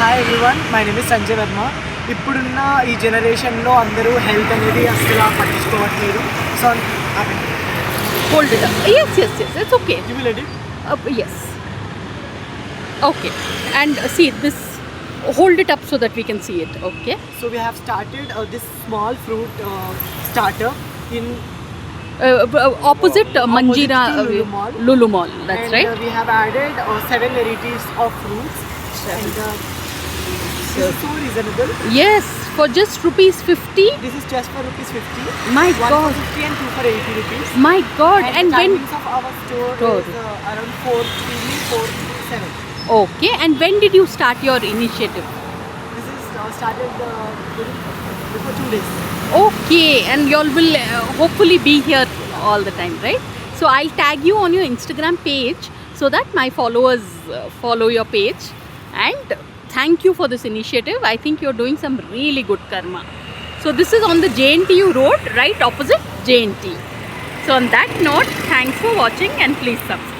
Hi everyone, my name is Sanjay Varma. ఇప్పుడున్న ఈ జనరేషన్లో అందరూ హెల్త్ అనేది అసలు పట్టించుకోవట్లేదు. So Hold it up. Yes, it's okay. You will edit. Yes. Okay. And see this. Hold it up so that we can see it. Okay. So we have started this small fruit starter in Opposite Manjira to Lulu Mall. Lulu Mall. That's and, right. We have added 7 varieties of fruits. And this is so reasonable. Yes, for just ₹50. This is just for ₹50. My One God. for 50 and 2 for 80 rupees. My God. And And the when? timings of our store is around 4 to 7. Okay. And when did you start your initiative? This is started before 2 days. Okay. And y'all will hopefully be here all the time, right? So I'll tag you on your Instagram page so that my followers follow your page. And thank you for this initiative. I think you're doing some really good karma. So this is on the JNTU road, right opposite JNT. So on that note, thanks for watching and please subscribe.